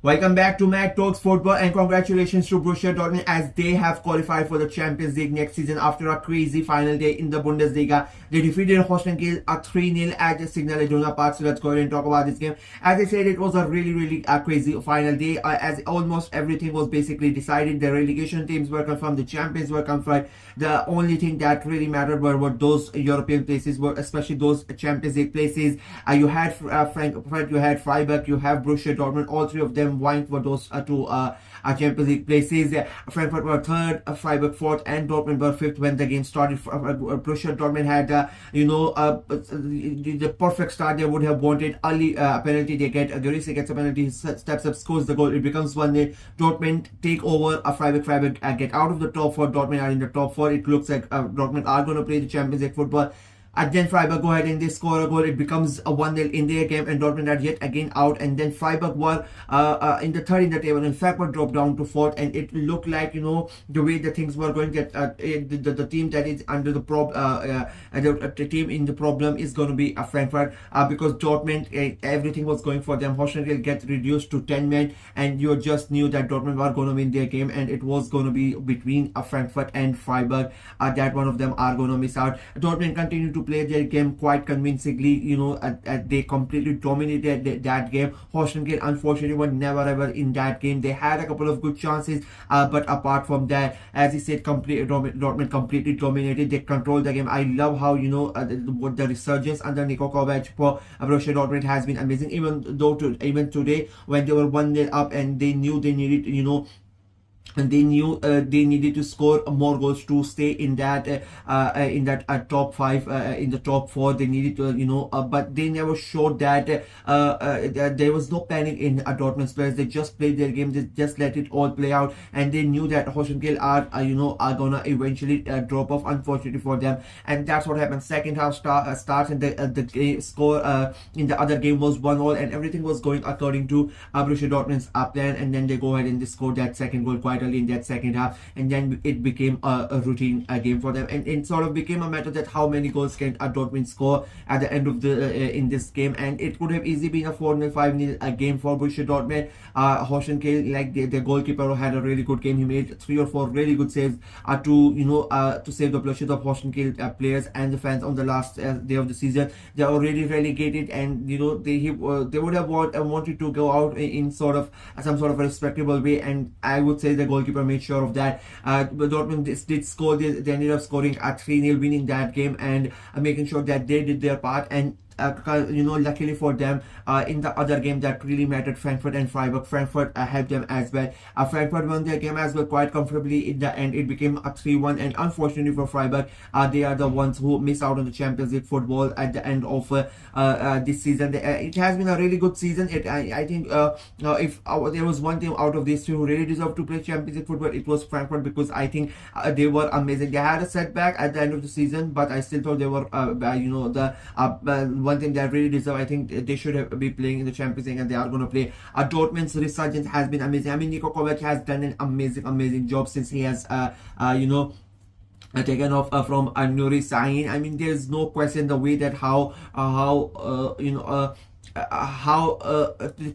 Welcome back to Mac Talks Football and congratulations to Borussia Dortmund as they have qualified for the Champions League next season after a crazy final day in the Bundesliga. They defeated Holstein Kiel 3-0 at the Signal Iduna Park. So let's go ahead and talk about this game. As I said, it was a really crazy final day as almost everything was basically decided. The relegation teams were confirmed, the champions were confirmed. The only thing that really mattered were those European places, were especially those Champions League places. You had Frankfurt, you had Freiburg, you have Borussia Dortmund. All three of them vying for those two Champions League places. Frankfurt were third, Freiburg fourth, and Dortmund were fifth when the game started. Borussia Dortmund had the perfect start. They would have wanted early penalty. They get Lloris gets a penalty, steps up, scores the goal. It becomes 1-0. Dortmund take over. Freiburg get out of the top four. Dortmund are in the top four. It looks like Dortmund are going to play the Champions League football. And then Freiburg go ahead and they score a goal. It becomes a 1-0 in their game, and Dortmund are yet again out. And then Freiburg were in the third in the table, and Frankfurt dropped down to fourth. And it looked like, the way the things were going, that the team that is under the the team in the problem is going to be Frankfurt, because Dortmund, everything was going for them. Holstein will get reduced to 10 men, and you just knew that Dortmund were going to win their game, and it was going to be between Frankfurt and Freiburg. That one of them are going to miss out. Dortmund continued to play their game quite convincingly. They completely dominated that game. Holstein Kiel unfortunately were never ever in that game. They had a couple of good chances, but apart from that, as I said, Dortmund completely dominated. They controlled the game. I love how the resurgence under Niko Kovac for Borussia Dortmund has been amazing. Even today, when they were 1-0 up and they knew they needed they needed to score more goals to stay in that top five, in the top four. They needed to but they never showed that there was no panic in Dortmund's players. They just played their game. They just let it all play out, and they knew that Holstein Kiel are gonna eventually drop off, unfortunately for them. And that's what happened. Second half starts, and the score in the other game was 1-1, and everything was going according to Borussia Dortmund's plan. And then they go ahead and they score that second goal quite early in that second half, and then it became a routine game for them, and it sort of became a matter that how many goals can Dortmund score at the end of the in this game. And it could have easily been a 4-0, 5-0 game for Borussia Dortmund. Holstein Kiel, like the goalkeeper, had a really good game. He made 3 or 4 really good saves to save the blushes of Holstein Kiel players and the fans on the last day of the season. They are already relegated, and they would have wanted to go out in sort of some sort of a respectable way, and I would say the goalkeeper made sure of that. But Dortmund did score. They ended up scoring at 3-0, winning that game, and making sure that they did their part. And luckily for them, in the other game that really mattered, Frankfurt and Freiburg, Frankfurt helped them as well. Frankfurt won their game as well quite comfortably. In the end, it became a 3-1, and unfortunately for Freiburg, they are the ones who miss out on the Champions League football at the end of this season. It has been a really good season. I think if there was one team out of these two who really deserved to play Champions League football, it was Frankfurt, because I think they were amazing. They had a setback at the end of the season, but I still thought they were one thing that really deserve. I think they should be playing in the Champions League, and they are going to play. Dortmund's resurgence has been amazing. I mean, Niko Kovac has done an amazing job since he has taken off from Nuri Sahin. I mean, there's no question the way that how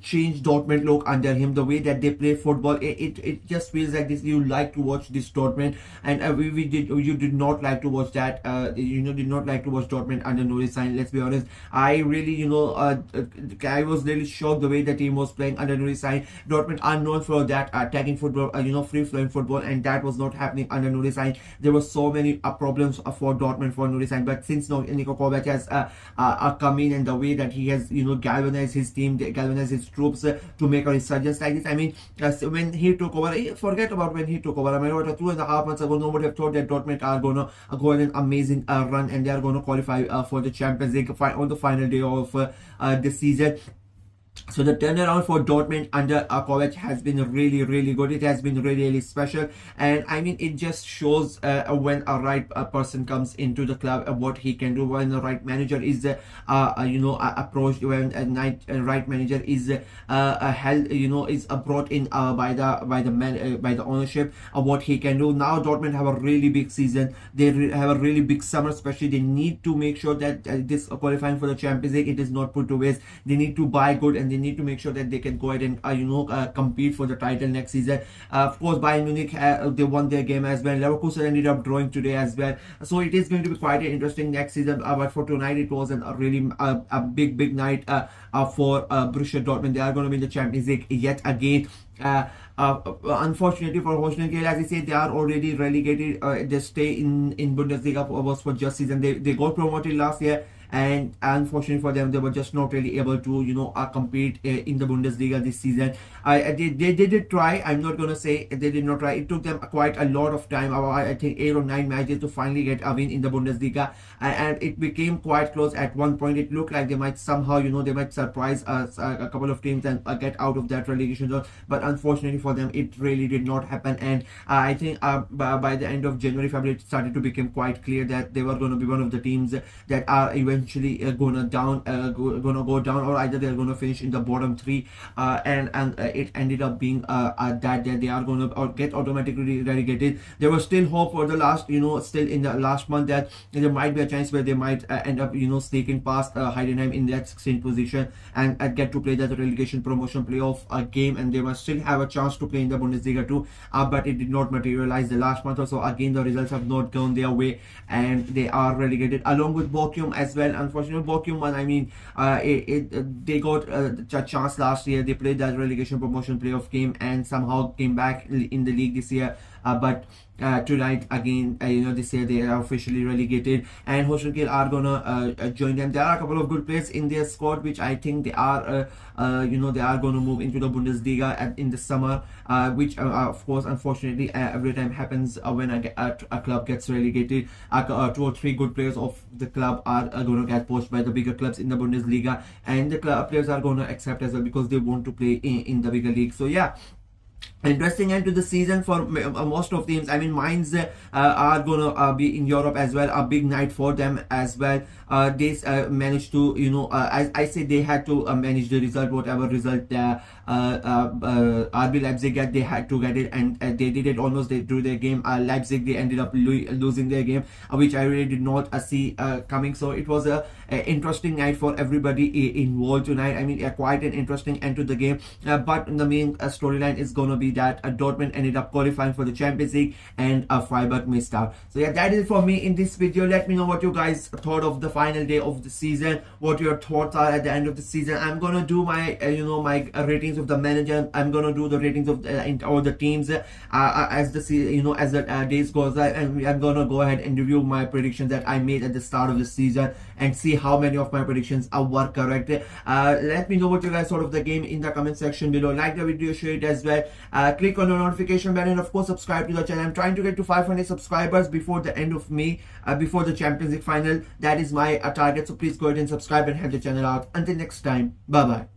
changed Dortmund look under him, the way that they play football. It just feels like this. You like to watch this Dortmund, and you did not like to watch that. Did not like to watch Dortmund under Nuri Sahin. Let's be honest. I really I was really shocked the way the team was playing under Nuri Sahin. Dortmund are known for that attacking football, free flowing football, and that was not happening under Nuri Sahin. There were so many problems for Dortmund for Nuri Sahin, but since now Niko Kovac has come in, and the way that he has galvanize his team, galvanize his troops to make a resurgence like this. I mean, when he took over, forget about when he took over. I mean, about 2.5 months ago, nobody have thought that Dortmund are going to go on an amazing run, and they are going to qualify for the Champions League on the final day of the season. So the turnaround for Dortmund under Kovac has been really good. It has been really special, and I mean, it just shows when a right person comes into the club, what he can do, when the right manager is approached, when a right manager is held, is brought in by the ownership, what he can do. Now Dortmund have a really big season. They have a really big summer, especially. They need to make sure that this qualifying for the Champions League, it is not put to waste. They need to buy good, and and they need to make sure that they can go ahead and compete for the title next season. Of course, Bayern Munich, they won their game as well. Leverkusen ended up drawing today as well, so it is going to be quite an interesting next season. But for tonight, it was a really a big night for Borussia Dortmund. They are going to be in the Champions League yet again. Unfortunately for Holstein, as I said, they are already relegated. They stay in Bundesliga for just season. They got promoted last year, and unfortunately for them, they were just not really able to compete in the Bundesliga this season. They did try. I'm not gonna say they did not try. It took them quite a lot of time, I think 8 or 9 matches, to finally get a win in the Bundesliga, and it became quite close at one point. It looked like they might somehow they might surprise a couple of teams and get out of that relegation zone, but unfortunately for them, it really did not happen. And I think by the end of January, February, it started to become quite clear that they were going to be one of the teams that are eventually gonna go down, or either they're gonna finish in the bottom 3, and it ended up being that they are gonna get automatically relegated. There was still hope for the last still in the last month that there might be a chance where they might end up sneaking past Heidenheim in that 16th position and get to play that relegation promotion playoff game, and they must still have a chance to play in the Bundesliga too, but it did not materialize the last month or so. Again, the results have not gone their way, and they are relegated along with Bochum as well. Unfortunately, Bochum one, I mean, they got a chance last year. They played that relegation promotion playoff game and somehow came back in the league this year, but tonight again, this year they are officially relegated, and Holstein are gonna join them. There are a couple of good players in their squad, which I think they are they are going to move into the Bundesliga in the summer, which of course, unfortunately, every time happens when a club gets relegated. 2 or 3 good players of the club are going to get poached by the bigger clubs in the Bundesliga, and the players are going to accept as well because they want to play in the bigger league. So yeah, interesting end to the season for most of teams. I mean, Mainz are gonna be in Europe as well. A big night for them as well. They managed to, I say they had to manage the result, whatever result RB Leipzig get, they had to get it, and they did it almost through their game. Leipzig, they ended up losing their game, which I really did not see coming. So it was a interesting night for everybody involved tonight. I mean, quite an interesting end to the game. But the main storyline is going to be that Dortmund ended up qualifying for the Champions League, and Freiburg missed out. So yeah, that is it for me in this video. Let me know what you guys thought of the final day of the season, what your thoughts are at the end of the season. I'm gonna do my my ratings of the manager. I'm gonna do the ratings of all the teams as the as the days goes by, and I'm gonna go ahead and review my predictions that I made at the start of the season and see how many of my predictions were correct. Let me know what you guys thought of the game in the comment section below. Like the video, share it as well. Click on the notification bell, and of course subscribe to the channel. I'm trying to get to 500 subscribers before the end of May, before the Champions League final. That is my target, so please go ahead and subscribe and help the channel out. Until next time, bye bye.